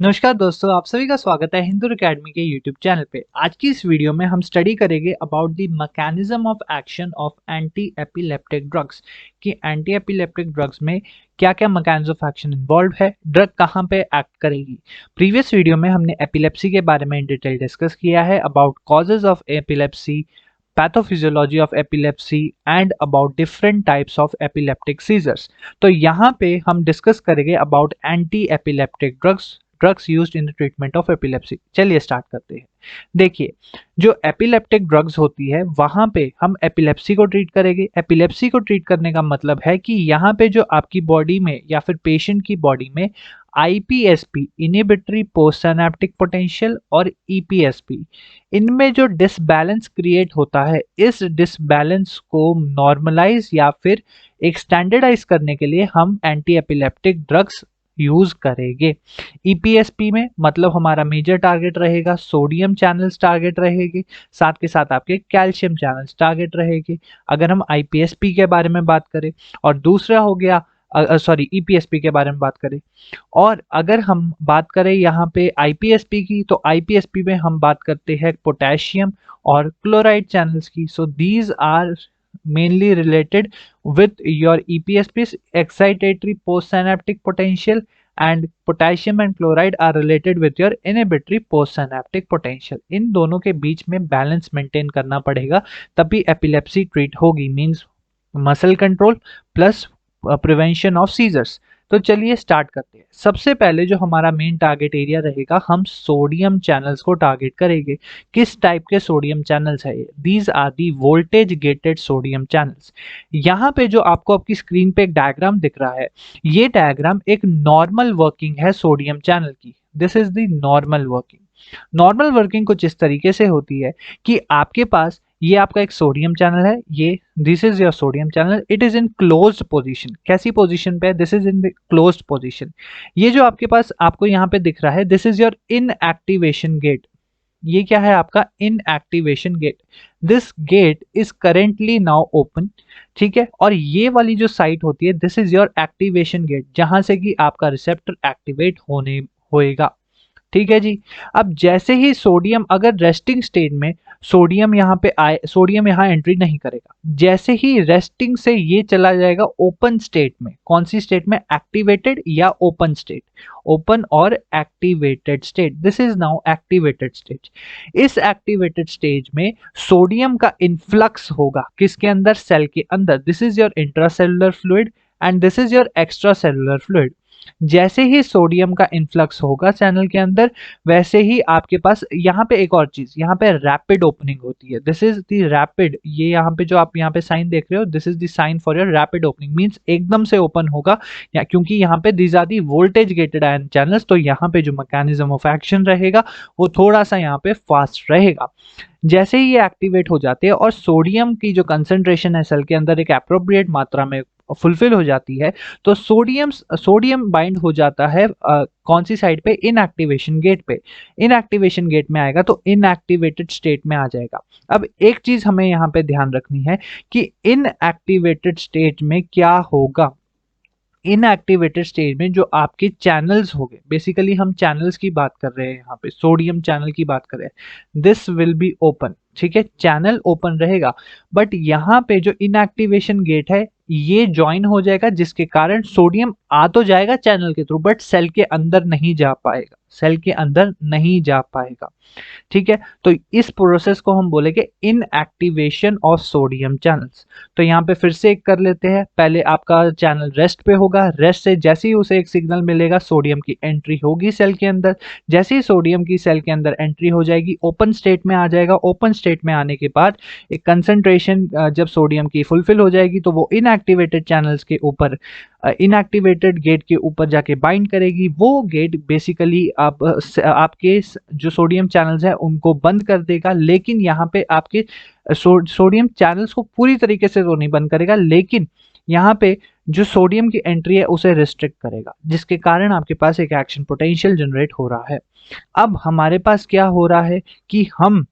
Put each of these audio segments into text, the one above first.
नमस्कार दोस्तों, आप सभी का स्वागत है हिंदू अकेडमी के यूट्यूब चैनल पे। आज की इस वीडियो में हम स्टडी करेंगे about the mechanism of action of anti epileptic drugs कि एंटी एपिलेप्टिक ड्रग्स में क्या क्या मैकेनिज्म ऑफ एक्शन इन्वॉल्व है, ड्रग कहाँ पे एक्ट करेगी। प्रीवियस वीडियो में हमने एपिलेप्सी के बारे में इन डिटेल डिस्कस किया है, about causes of epilepsy, pathophysiology of epilepsy and about different types of epileptic seizures. तो यहाँ पे हम डिस्कस करेंगे about anti epileptic drugs used in the treatment of epilepsy. चलिए स्टार्ट करते हैं। देखिए, जो एपिलेप्टिक ड्रग्स होती है वहां पे हम एपिलेप्सी को ट्रीट करेंगे। एपिलेप्सी को ट्रीट करने का मतलब है कि यहाँ पे जो आपकी बॉडी में या फिर पेशेंट की बॉडी में आईपीएसपी, इनहिबिटरी पोस्ट सिनैप्टिक पोटेंशियल, और ईपीएसपी, इनमें जो डिसबैलेंस क्रिएट होता है, इस डिसबैलेंस को नॉर्मलाइज या फिर एक स्टैंडर्डाइज करने के लिए हम एंटी एपिलेप्टिक ड्रग्स यूज करेंगे। ईपीएसपी में मतलब हमारा मेजर टारगेट रहेगा सोडियम चैनल्स टारगेट रहेगी, साथ के साथ आपके कैल्शियम चैनल्स टारगेट रहेगी अगर हम आईपीएसपी के बारे में बात करें। और दूसरा हो गया ईपीएसपी के बारे में बात करें। और अगर हम बात करें यहाँ पे आईपीएसपी की, तो आईपीएसपी में हम बात करते हैं पोटेशियम और क्लोराइड चैनल्स की। So these are mainly related with your EPSP's excitatory postsynaptic potential, and potassium and chloride are related with your inhibitory postsynaptic potential। इन दोनों के बीच में बैलेंस मेंटेन करना पड़ेगा तभी एपिलेप्सी ट्रीट होगी। Means muscle control plus prevention of seizures. तो चलिए स्टार्ट करते हैं। सबसे पहले जो हमारा मेन टारगेट एरिया रहेगा, हम सोडियम चैनल्स को टारगेट करेंगे। किस टाइप के सोडियम चैनल्स है? These are the voltage gated sodium channels. यहाँ पे जो आपको आपकी स्क्रीन पे एक डायग्राम दिख रहा है, ये डायग्राम एक नॉर्मल वर्किंग है सोडियम चैनल की। This is the normal working. Normal working कुछ इस तरीके से होती है कि आपके पास ये आपका एक सोडियम चैनल है, ये this is your sodium channel, it is in closed position. कैसी पोजीशन पे है? This is in the closed position. ये जो आपके पास आपको यहाँ पे दिख रहा है, this is your inactivation gate. ये क्या है? आपका inactivation gate. This gate is currently now open, ठीक है। और ये वाली जो साइट होती है, this is your activation gate, जहां से कि आपका रिसेप्टर एक्टिवेट होने होएगा, ठीक है जी। अब जैसे ही सोडियम, अगर रेस्टिंग स्टेज में सोडियम यहाँ पे आए, सोडियम यहाँ एंट्री नहीं करेगा। जैसे ही रेस्टिंग से ये चला जाएगा ओपन स्टेट में। कौन सी स्टेट में? एक्टिवेटेड या ओपन स्टेट। ओपन और activated state, this is now activated stage. इस एक्टिवेटेड स्टेज में सोडियम का इनफ्लक्स होगा किसके अंदर? सेल के अंदर। This is your intracellular fluid and this is your extra cellular fluid. जैसे ही सोडियम का इन्फ्लक्स होगा चैनल के अंदर, वैसे ही आपके पास यहाँ पे एक और चीज, यहाँ पे रैपिड ओपनिंग होती है। दिस इज द रैपिड, ये यहाँ पे जो आप यहाँ पे साइन देख रहे हो, this is the sign for your rapid opening. Means एकदम से ओपन होगा क्योंकि यहाँ पे these are the voltage gated ion channels. तो यहाँ पे जो मैकेनिज्म ऑफ एक्शन रहेगा वो थोड़ा सा यहाँ पे फास्ट रहेगा। जैसे ही ये एक्टिवेट हो जाते हैं और सोडियम की जो कंसंट्रेशन है सेल के अंदर एक एप्रोप्रिएट मात्रा में फुलफिल हो जाती है, तो सोडियम बाइंड हो जाता है कौन सी साइड पे? इनएक्टिवेशन गेट पे। इनएक्टिवेशन गेट में आएगा तो इनएक्टिवेटेड स्टेट में आ जाएगा। अब एक चीज हमें यहाँ पे ध्यान रखनी है कि इनएक्टिवेटेड स्टेट में क्या होगा। इनएक्टिवेटेड स्टेज में जो आपके चैनल्स हो गए, बेसिकली हम चैनल्स की बात कर रहे हैं, यहाँ पे सोडियम चैनल की बात कर रहे हैं, दिस विल बी ओपन, ठीक है। चैनल ओपन रहेगा, बट यहाँ पे जो इनएक्टिवेशन गेट है ये ज्वाइन हो जाएगा, जिसके कारण सोडियम आ तो जाएगा चैनल के थ्रू, बट सेल के अंदर नहीं जा पाएगा, सेल के अंदर नहीं जा पाएगा, ठीक है। तो इस प्रोसेस को हम बोलेंगे इनएक्टिवेशन ऑफ सोडियम चैनल्स। तो यहाँ पे फिर से एक कर लेते हैं। पहले आपका चैनल रेस्ट पे होगा, रेस्ट से जैसे ही उसे एक सिग्नल मिलेगा सोडियम की एंट्री होगी सेल के अंदर। जैसे ही सोडियम की सेल के अंदर एंट्री हो जाएगी, ओपन स्टेट में आ जाएगा। ओपन स्टेट में आने के बाद एक कंसंट्रेशन जब सोडियम की फुलफिल हो जाएगी तो वो इनएक्टिवेटेड चैनल्स के ऊपर, इनएक्टिवेटेड गेट के ऊपर जाके बाइंड करेगी। वो गेट बेसिकली आपके जो सोडियम चैनल्स हैं उनको बंद कर देगा, लेकिन यहाँ पे आपके सोडियम चैनल्स को पूरी तरीके से तो नहीं बंद करेगा, लेकिन यहाँ पे जो सोडियम की एंट्री है उसे रिस्ट्रिक्ट करेगा, जिसके कारण आपके पास एक एक्शन पोटेंशियल जनरेट हो रहा है। अब हमारे पास क्या हो रहा है कि हम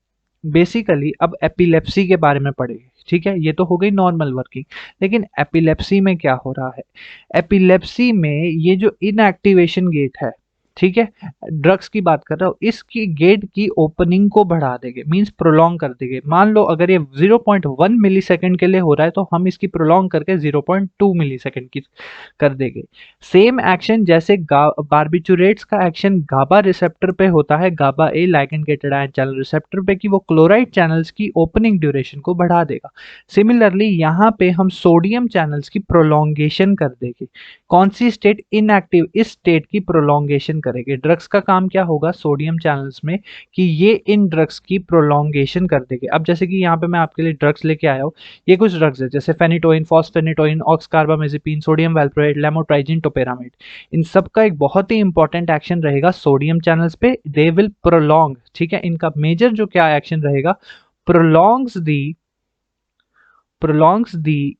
बेसिकली अब एपिलेप्सी के बारे में पढ़ेंगे, ठीक है। ये तो हो गई नॉर्मल वर्किंग, लेकिन एपिलेप्सी में क्या हो रहा है? एपिलेप्सी में ये जो इनएक्टिवेशन गेट है, ठीक है, ड्रग्स की बात कर रहा हूँ, इसकी गेट की ओपनिंग को बढ़ा देंगे, मींस प्रोलॉन्ग कर देंगे। मान लो अगर ये 0.1 मिलीसेकंड के लिए हो रहा है तो हम इसकी प्रोलॉन्ग करके 0.2 मिलीसेकंड की कर देंगे। सेम एक्शन जैसे बार्बिचुरेट्स का एक्शन गाबा रिसेप्टर पे होता है, GABA A ligand gated ion channel receptor पे, कि वो क्लोराइड चैनल्स की ओपनिंग ड्यूरेशन को बढ़ा देगा। सिमिलरली यहाँ पे हम सोडियम चैनल्स की प्रोलॉन्गेशन कर देंगे। कौन सी स्टेट? इनएक्टिव, इस स्टेट की प्रोलॉन्गेशन करेंगे। ड्रग्स का काम क्या होगा सोडियम चैनल्स में, कि ये इन ड्रग्स की प्रोलॉन्गेशन कर देंगे। अब जैसे कि यहाँ पे मैं आपके लिए ड्रग्स लेके आया हूँ, ये कुछ ड्रग्स है जैसे फेनिटोइन, फॉस्फेनिटोइन, ऑक्सकार्बामेज़ेपिन, सोडियम वैल्प्रोएट, लेमोट्राइजिन, टोपेरामाइड। इन सब का एक बहुत ही इंपॉर्टेंट एक्शन रहेगा सोडियम चैनल्स पे, दे विल प्रोलॉन्ग। ठीक है, इनका मेजर जो क्या एक्शन रहेगा, prolongs the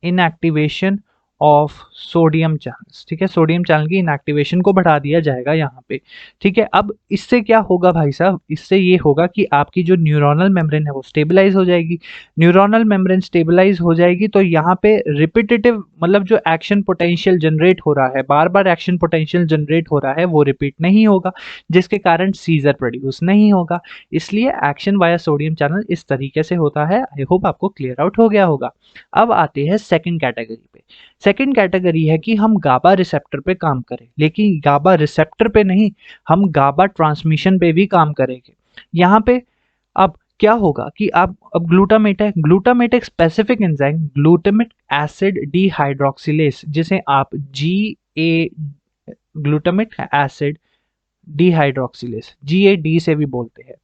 inactivation of sodium channels. ठीक है, सोडियम चैनल की इनएक्टिवेशन को बढ़ा दिया जाएगा यहाँ पे। ठीक है, अब इससे क्या होगा भाई साहब, इससे ये होगा कि आपकी जो न्यूरोनल मेम्ब्रेन है वो स्टेबलाइज हो जाएगी। न्यूरोनल मेम्ब्रेन स्टेबलाइज हो जाएगी तो यहाँ पे रिपीटेटिव, मतलब जो एक्शन पोटेंशियल जनरेट हो रहा है, बार बार एक्शन पोटेंशियल जनरेट हो रहा है, वो रिपीट नहीं होगा, जिसके कारण सीजर प्रोड्यूस नहीं होगा। इसलिए एक्शन वाया सोडियम चैनल इस तरीके से होता है। आई होप आपको क्लियर आउट हो गया होगा। अब आते हैं सेकेंड कैटेगरी पे। सेकेंड कैटेगरी है कि हम गाबा रिसेप्टर पे काम करें, लेकिन गाबा रिसेप्टर पे नहीं, हम गाबा ट्रांसमिशन पे भी काम करेंगे। यहाँ पे अब क्या होगा कि आप, अब ग्लूटामेट है, ग्लूटामेट एक स्पेसिफिक एंजाइम ग्लूटामिक एसिड डिहाइड्रोक्सिलेज, जिसे आप ग्लूटामिक एसिड डिहाइड्रोक्सिलेज GAD से भी बोलते हैं।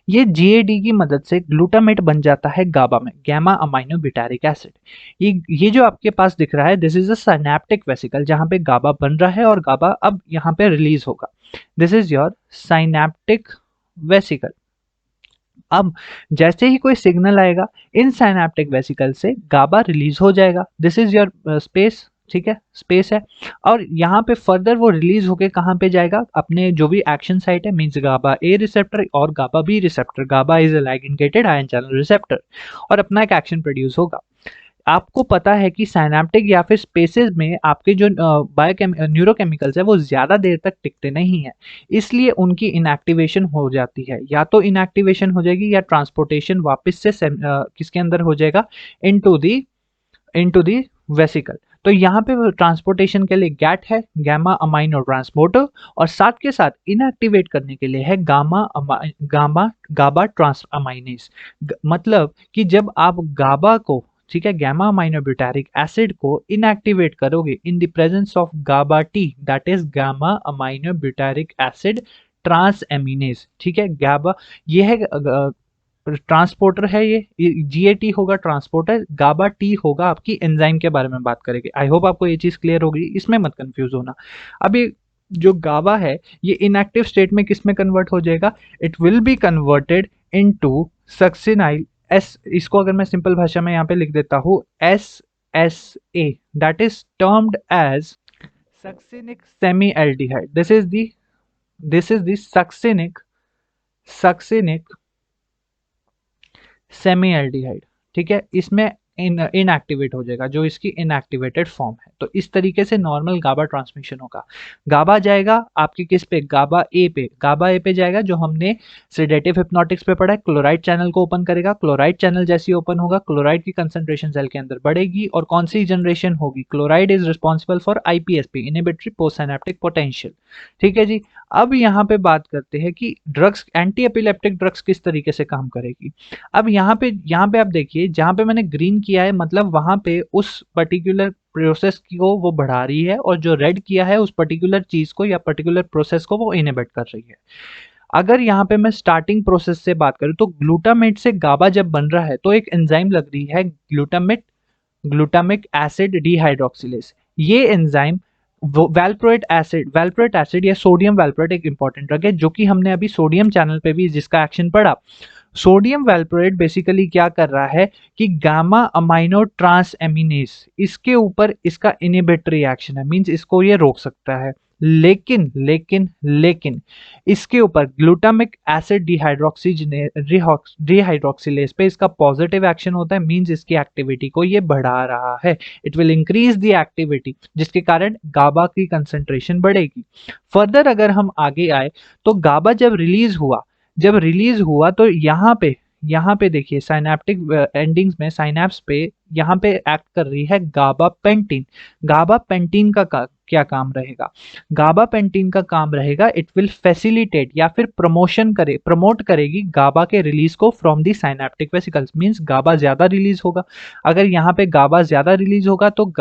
ये GAD की मदद से ग्लूटामेट बन जाता है गाबा में, गैमा अमाइनो ब्यूटारिक एसिड। ये जो आपके पास दिख रहा है, this is a synaptic vesicle, जहां पे गाबा बन रहा है और गाबा अब यहाँ पे रिलीज होगा। This is your synaptic vesicle. अब जैसे ही कोई सिग्नल आएगा, इन सिनैप्टिक वेसिकल से गाबा रिलीज हो जाएगा। This is your space. ठीक है, स्पेस है, और यहाँ पे फर्दर वो रिलीज होके कहाँ पे जाएगा, अपने जो भी एक्शन साइट है, मींस गाबा ए रिसेप्टर और GABA B receptor. GABA is a ligand gated ion channel receptor, और अपना एक एक्शन प्रोड्यूस होगा। आपको पता है कि साइनेप्टिक या फिर स्पेसेस में आपके जो न्यूरोकेमिकल्स है वो ज़्यादा देर तक टिकते नहीं है, इसलिए उनकी इनएक्टिवेशन हो जाती है। या तो इनएक्टिवेशन हो जाएगी या ट्रांसपोर्टेशन वापस से किसके अंदर हो जाएगा, इनटू दी वेसिकल। तो यहाँ पे ट्रांसपोर्टेशन के लिए गैट है, गैमा अमाइनो ट्रांसपोर्टर, और साथ के साथ इनएक्टिवेट करने के लिए है गाबा ट्रांस अमाइनेज। मतलब कि जब आप गाबा को, ठीक है, गैमा अमाइनो ब्यूटारिक एसिड को इनएक्टिवेट करोगे in the presence of GABA T, that is gamma amino butyric acid transaminase. ठीक है, गाबा ये है ट्रांसपोर्टर है, ये GAT होगा ट्रांसपोर्टर, गाबा टी होगा आपकी एंजाइम के बारे में बात करेंगे। आई होप आपको ये चीज क्लियर होगी, इसमें मत कंफ्यूज होना। अब ये जो गाबा है ये इनएक्टिव स्टेट में किस में कन्वर्ट हो जाएगा, it will be converted into succinyl S, इसको अगर मैं सिंपल भाषा में यहाँ पे लिख देता हूँ SSA, that is termed as succinic semi aldehyde. This is the succinic semi aldehyde. ठीक है, इसमें इनएक्टिवेट हो जाएगा, जो इसकी इनएक्टिवेटेड फॉर्म है। तो इस तरीके से नॉर्मल गाबा ट्रांसमिशन होगा। गाबा जाएगा आपके किस पे, गाबा ए पे जाएगा, जो हमने सेडेटिव हिप्नोटिक्स पे पढ़ा है। क्लोराइड चैनल को ओपन करेगा, क्लोराइड चैनल जैसे ओपन होगा, क्लोराइड की कंसंट्रेशन सेल के अंदर बढ़ेगी, और कौन सी जनरेशन होगी, chloride is responsible for IPSP, inhibitory post synaptic potential. ठीक है जी, अब यहाँ पे बात करते हैं कि ड्रग्स, एंटी एपिलेप्टिक ड्रग्स किस तरीके से काम करेगी। अब यहाँ पे आप देखिए, जहाँ पे मैंने ग्रीन किया है, मतलब वहां पे उस पर्टिकुलर प्रोसेस को वो बढ़ा रही है, और जो रेड किया है उस पर्टिकुलर चीज को या पर्टिकुलर प्रोसेस को वो इनहिबिट कर रही है। अगर यहाँ पे मैं स्टार्टिंग प्रोसेस से बात करूँ तो ग्लूटामेट से गाबा जब बन रहा है तो एक एंजाइम लग रही है ग्लूटामिक एसिड डिहाइड्रोक्सिलेज। ये एंजाइम वैल्प्रोएट एसिड या सोडियम वैल्प्रोएट एक इंपॉर्टेंट ड्रग है, जो कि हमने अभी सोडियम चैनल पे भी जिसका एक्शन पढ़ा। सोडियम वैल्प्रोएट बेसिकली क्या कर रहा है कि गामा अमाइनो ट्रांस एमिनेज, इसके ऊपर इसका इनहिबिटरी एक्शन है, मींस इसको ये रोक सकता है। लेकिन लेकिन लेकिन इसके ऊपर ग्लूटामिक एसिड डिहाइड्रोक्सिलेज पे इसका पॉजिटिव एक्शन होता है, मींस इसकी एक्टिविटी को ये बढ़ा रहा है। It will increase the activity, जिसके कारण गाबा की कंसंट्रेशन बढ़ेगी। फर्दर अगर हम आगे आए तो गाबा जब रिलीज हुआ तो यहाँ पे देखिए साइनेप्टिक एंडिंग्स में साइनेप्स पे यहाँ पे एक्ट कर रही है गाबा पेंटिन। गाबा पेंटिन का क्या काम रहेगा? गाबा पेंटिन का काम रहेगा इट विल फैसिलिटेट या फिर प्रमोट करेगी गाबा के रिलीज को from the synaptic vesicles, means GABA ज्यादा रिलीज होगा। अगर यहाँ पे गाबा ज्यादा रिलीज होगा तो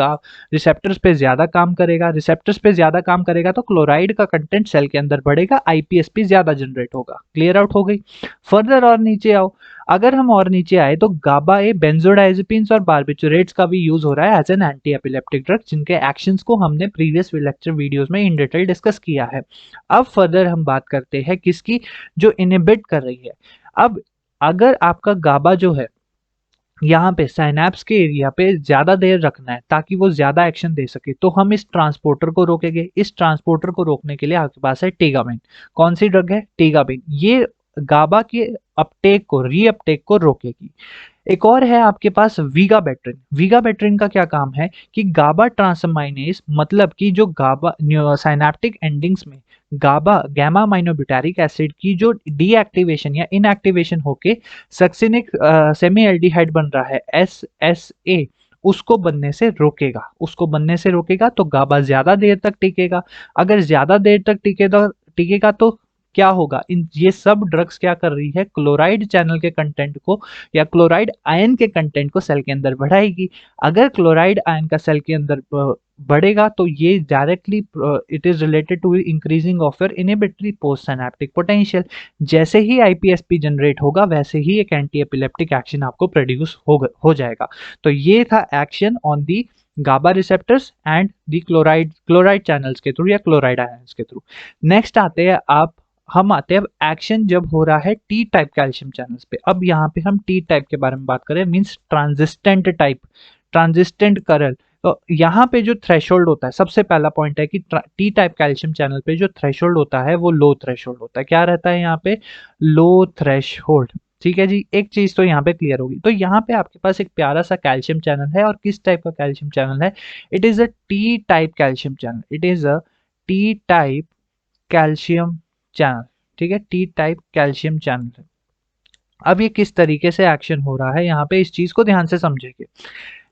रिसेप्टर्स पे ज्यादा काम करेगा, रिसेप्टर्स पे ज्यादा काम करेगा तो क्लोराइड का कंटेंट सेल के अंदर बढ़ेगा, आईपीएसपी ज्यादा जनरेट होगा। क्लियर आउट हो गई। फर्दर और नीचे आओ, अगर हम और नीचे आए तो गाबा ए बेंजोडाइजेपिन्स और बार्बिचुरेट्स का भी यूज हो रहा है as an anti epileptic drug, जिनके एक्शंस को हमने प्रीवियस लेक्चर वीडियोस में इन डिटेल डिस्कस किया है। अब फर्दर हम बात करते हैं किसकी, जो इनहिबिट कर रही है। अब अगर आपका गाबा जो है यहाँ पे साइनेप्स के एरिया पे ज्यादा देर रखना है ताकि वो ज्यादा एक्शन दे सके, तो हम इस ट्रांसपोर्टर को रोकेंगे। इस ट्रांसपोर्टर को रोकने के लिए आपके पास है टीगाबिन। कौन सी ड्रग है? टीगाबिन। ये गाबा के रीअपटेक को रोकेगी। एक और है आपके पास वीगाबेट्रिन। वीगाबेट्रिन का क्या काम है कि गाबा ट्रांसमाइनेज, मतलब कि जो गाबा साइनेप्टिक एंडिंग्स में गाबा गैमा माइनोब्यूटारिक एसिड की जो डीएक्टिवेशन या इनएक्टिवेशन होके सक्सिनिक सेमी एल्डिहाइड बन रहा है SSA, उसको बनने से रोकेगा तो गाबा ज्यादा देर तक टिकेगा। अगर ज्यादा देर तक टिकेगा तो क्या होगा? ये सब ड्रग्स क्या कर रही है? क्लोराइड चैनल के कंटेंट को या क्लोराइड आयन के कंटेंट को सेल के अंदर बढ़ाएगी। अगर क्लोराइड आयन का सेल के अंदर बढ़ेगा तो ये directly it is related to increasing of your inhibitory post synaptic potential. जैसे ही आईपीएसपी जनरेट होगा वैसे ही एक एंटी एपिलेप्टिक एक्शन आपको प्रोड्यूस हो जाएगा। तो ये था action on the GABA receptors and the chloride channels के थ्रू या क्लोराइड आयंस के थ्रू। नेक्स्ट आते हैं एक्शन जब हो रहा है टी टाइप कैल्शियम चैनल्स पे। अब यहाँ पे हम टी टाइप के बारे में बात करें, मींस ट्रांजिस्टेंट करल। तो यहाँ पे जो थ्रेशोल्ड होता है, सबसे पहला पॉइंट है कि टी टाइप कैल्शियम चैनल पे जो थ्रेशोल्ड होता है वो लो थ्रेशोल्ड होता है। क्या रहता है यहाँ पे? लो थ्रेशोल्ड। ठीक है जी, एक चीज तो यहाँ पे क्लियर होगी। तो यहाँ पे आपके पास एक प्यारा सा कैल्शियम चैनल है, और किस टाइप का कैल्शियम चैनल है? It is a T type calcium channel. It is a T type calcium channel. ठीक है, टी टाइप कैल्शियम चैनल है। अब ये किस तरीके से एक्शन हो रहा है यहाँ पे, इस चीज को ध्यान से समझेंगे।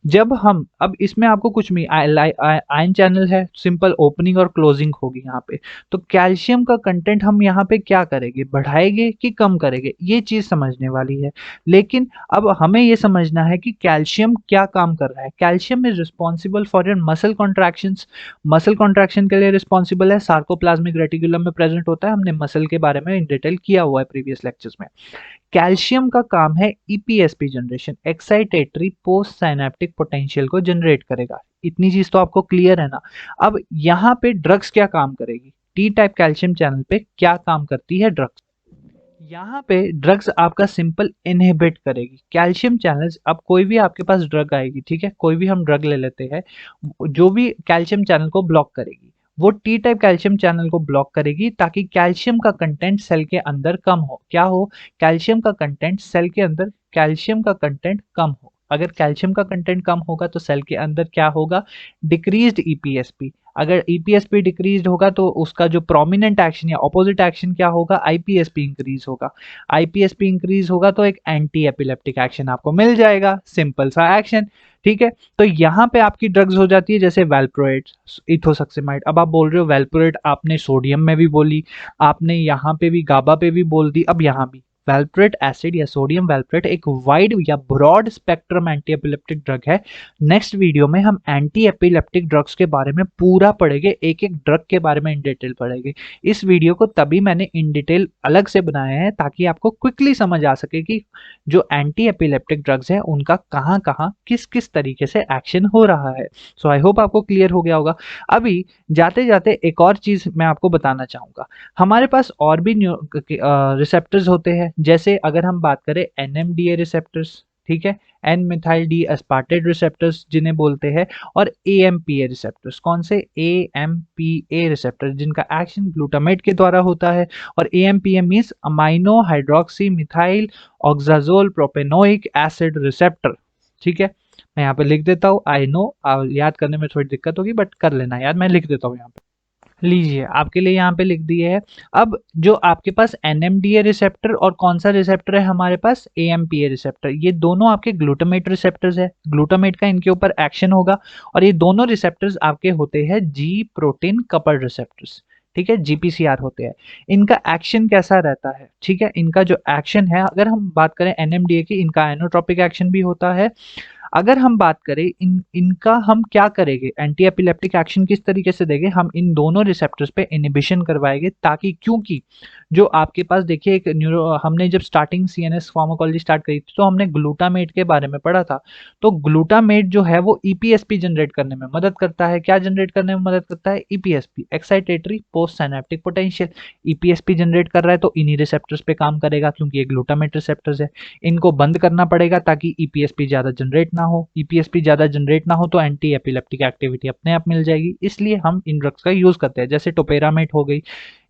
जब हम अब इसमें आपको कुछ भी आयन चैनल है, सिंपल ओपनिंग और क्लोजिंग होगी यहाँ पे। तो कैल्शियम का कंटेंट हम यहाँ पे क्या करेंगे? बढ़ाएंगे कि कम करेंगे? ये चीज समझने वाली है। लेकिन अब हमें ये समझना है कि कैल्शियम क्या काम कर रहा है। Calcium is responsible for your muscle contractions. Muscle contraction के लिए रिस्पॉन्सिबल है, सार्कोप्लाज्मिक रेटिकुलम में प्रेजेंट होता है। हमने मसल के बारे में इन डिटेल किया हुआ है प्रीवियस लेक्चर्स में। कैल्शियम का काम है EPSP generation, excitatory post synaptic potential को जनरेट करेगा। इतनी चीज तो आपको क्लियर है ना। अब यहाँ पे ड्रग्स क्या काम करेगी? टी टाइप कैल्शियम चैनल पे क्या काम करती है ड्रग्स? यहाँ पे ड्रग्स आपका सिंपल इनहिबिट करेगी कैल्शियम चैनल्स। अब कोई भी आपके पास ड्रग आएगी, ठीक है, कोई भी हम ड्रग ले लेते हैं, जो भी कैल्शियम चैनल को ब्लॉक करेगी वो टी टाइप कैल्शियम चैनल को ब्लॉक करेगी, ताकि कैल्शियम का कंटेंट सेल के अंदर कम हो। क्या हो? कैल्शियम का कंटेंट सेल के अंदर, कैल्शियम का कंटेंट कम हो। अगर कैल्शियम का कंटेंट कम होगा तो सेल के अंदर क्या होगा? Decreased EPSP. अगर ईपीएसपी डिक्रीज्ड होगा तो उसका जो प्रोमिनेंट एक्शन या ऑपोजिट एक्शन क्या होगा? आईपीएसपी इंक्रीज होगा। आईपीएसपी इंक्रीज होगा तो एक एंटी एपिलेप्टिक एक्शन आपको मिल जाएगा। सिंपल सा एक्शन। ठीक है, तो यहाँ पे आपकी ड्रग्स हो जाती है जैसे वैल्प्रोएट, इथोसक्सिमाइड। अब आप बोल रहे हो वैल्प्रोएट आपने सोडियम में भी बोली, आपने यहाँ पे भी गाबा पे भी बोल दी, अब यहाँ भी वैल्प्रोएट एसिड या सोडियम वैल्प्रोएट एक वाइड या broad spectrum anti epileptic drug है। नेक्स्ट वीडियो में हम एंटी एपिलेप्टिक ड्रग्स के बारे में पूरा पढ़ेंगे, एक एक ड्रग के बारे में इन डिटेल पढ़ेंगे। इस वीडियो को तभी मैंने इन डिटेल अलग से बनाया है ताकि आपको क्विकली समझ आ सके कि जो एंटी एपिलेप्टिक ड्रग्स है उनका कहाँ कहाँ किस किस तरीके से एक्शन हो रहा है। सो आई होप आपको क्लियर हो गया होगा। अभी जाते जाते एक और चीज मैं आपको बताना चाहूंगा। हमारे पास और भी रिसेप्टर्स होते हैं, जैसे अगर हम बात करें एनएमडीए रिसेप्टर्स, ठीक है, N methyl D aspartate receptors जिन्हें बोलते हैं, और एएमपीए रिसेप्टर्स। कौन से? एएमपीए रिसेप्टर, जिनका एक्शन ग्लूटामेट के द्वारा होता है। और AMPA means amino hydroxy methyl oxazole propanoic acid receptor. ठीक है, मैं यहाँ पे लिख देता हूँ। आई नो याद करने में थोड़ी दिक्कत होगी, बट कर लेना याद, मैं लिख देता हूँ यहाँ पे। लीजिए, आपके लिए यहाँ पे लिख दिए है। अब जो आपके पास एनएमडीए रिसेप्टर और कौन सा रिसेप्टर है हमारे पास? एएमपीए रिसेप्टर। ये दोनों आपके ग्लूटामेट रिसेप्टर्स है। ग्लूटामेट का इनके ऊपर एक्शन होगा, और ये दोनों रिसेप्टर्स आपके होते हैं जी प्रोटीन कपल्ड रिसेप्टर्स। ठीक है, जीपीसीआर होते हैं। इनका एक्शन कैसा रहता है? ठीक है, इनका जो एक्शन है, अगर हम बात करें एनएमडीए की, इनका एनोट्रोपिक एक्शन भी होता है। अगर हम बात करें इनका हम क्या करेंगे, एंटी एपिलेप्टिक एक्शन किस तरीके से देंगे, हम इन दोनों रिसेप्टर्स पे इनिबिशन करवाएंगे, ताकि, क्योंकि जो आपके पास देखिए एक हमने जब स्टार्टिंग सीएनएस फार्माकोलॉजी स्टार्ट करी थी, तो हमने ग्लूटामेट के बारे में पढ़ा था। तो ग्लूटामेट जो है वो ईपीएसपी जनरेट करने में मदद करता है। क्या जनरेट करने में मदद करता है? EPSP, excitatory post synaptic potential. EPSP generate कर रहा है तो इन्हीं रिसेप्टर्स पे काम करेगा, क्योंकि ये ग्लूटामेट रिसेप्टर्स है। इनको बंद करना पड़ेगा ताकि ईपीएसपी ज्यादा जनरेट ना हो। ईपीएसपी ज्यादा जनरेट ना हो तो एंटी एपिलेप्टिक एक्टिविटी अपने आप मिल जाएगी। इसलिए हम इन ड्रग्स का यूज करते हैं। जैसे टोपेरामेट हो गई,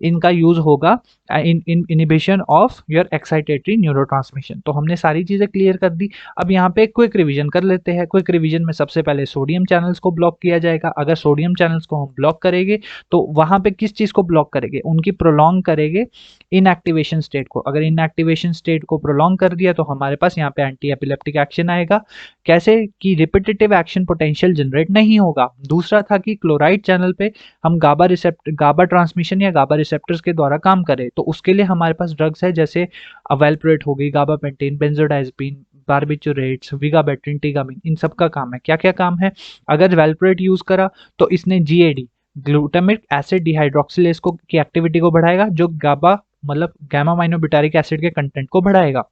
इनका यूज होगा in inhibition of your excitatory neurotransmission. तो हमने सारी चीजें क्लियर कर दी। अब यहाँ पे क्विक रिवीजन कर लेते हैं। क्विक रिवीजन में सबसे पहले सोडियम चैनल्स को ब्लॉक किया जाएगा। अगर सोडियम चैनल्स को हम ब्लॉक करेंगे तो वहां पे किस चीज को ब्लॉक करेंगे? उनकी प्रोलॉन्ग करेंगे इनएक्टिवेशन स्टेट को। अगर इनएक्टिवेशन स्टेट को प्रोलॉन्ग कर दिया तो हमारे पास यहाँ पे एंटी एपिलेप्टिक एक्शन आएगा। कैसे? कि रिपीटेटिव एक्शन पोटेंशियल जनरेट नहीं होगा। दूसरा था कि क्लोराइड चैनल पे हम गाबा ट्रांसमिशन या गाबा रिसेप्टर्स के द्वारा काम करें, तो उसके लिए हमारे पास ड्रग्स है, जैसे अवेलप्रेट हो गई, गाबापेंटिन, बेंजोडाइजेपिन, बारबिचुरेट्स, विगाबेट्रिन, टिगामिन। इन सब का काम है। क्या क्या काम है? अगर वेलप्रेट यूज करा तो इसने जीएडी, ग्लूटामिक एसिड डिहाइड्रोक्सिलेज को की एक्टिविटी को बढ़ाएगा, जो गाबा मतलब गामा अमाइनोब्यूटारिक एसिड के कंटेंट को बढ़ाएगा।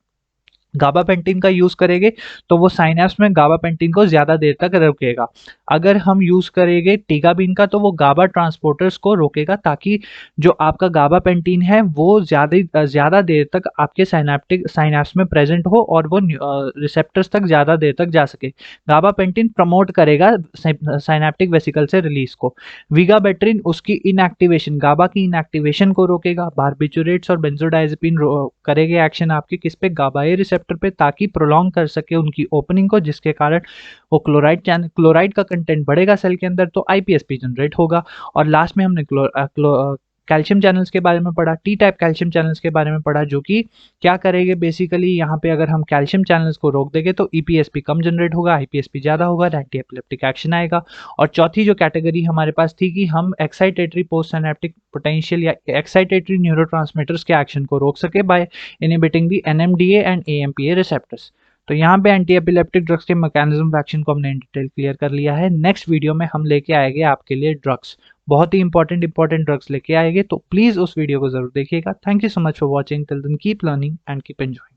गाबापेंटिन का यूज करेंगे तो वो साइनेप्स में गाबापेंटिन को ज्यादा देर तक रोकेगा। अगर हम यूज करेंगे टिगाबिन का तो वो गाबा ट्रांसपोर्टर्स को रोकेगा, ताकि जो आपका गाबापेंटिन है वो ज्यादा देर तक आपके साइनेप्स में प्रेजेंट हो और वो रिसेप्टर्स तक ज्यादा देर तक जा सके। गाबापेंटिन प्रमोट करेगा साइनेप्टिक वेसिकल से रिलीज को। विगाबेट्रिन उसकी इनएक्टिवेशन, गाबा की इनएक्टिवेशन को रोकेगा। बारबिचुरेट्स और बेंजोडाइजेपिन करेंगे एक्शन आपके किस पे? गाबा ए रिसेप्टर पे, ताकि प्रोलॉन्ग कर सके उनकी ओपनिंग को, जिसके कारण वो क्लोराइड का कंटेंट बढ़ेगा सेल के अंदर, तो आईपीएसपी जनरेट होगा। और लास्ट में हमने कैल्शियम चैनल्स के बारे में पढ़ा, टी टाइप कैल्शियम चैनल्स के बारे में पढ़ा, जो कि क्या करेंगे बेसिकली यहाँ पे, अगर हम कैल्शियम चैनल्स को रोक देंगे तो ईपीएसपी कम जनरेट होगा, आईपीएसपी ज्यादा होगा, एंटी एपिलेप्टिक एक्शन आएगा। और चौथी जो कैटेगरी हमारे पास थी कि हम एक्साइटेटरी पोस्ट सिनेप्टिक पोटेंशियल या एक्साइटेटरी न्यूरोट्रांसमीटर्स के एक्शन को रोक सके by inhibiting the NMDA and AMPA receptors. तो यहाँ पे एंटी एपिलेप्टिक ड्रग्स के मैकेनिज्म ऑफ एक्शन को हमने इन डिटेल क्लियर कर लिया है। नेक्स्ट वीडियो में हम लेके आएंगे आपके लिए ड्रग्स, बहुत ही इंपॉर्टेंट ड्रग्स लेके आएंगे, तो प्लीज उस वीडियो को जरूर देखिएगा। Thank you so much for watching. Till then keep learning and keep enjoying.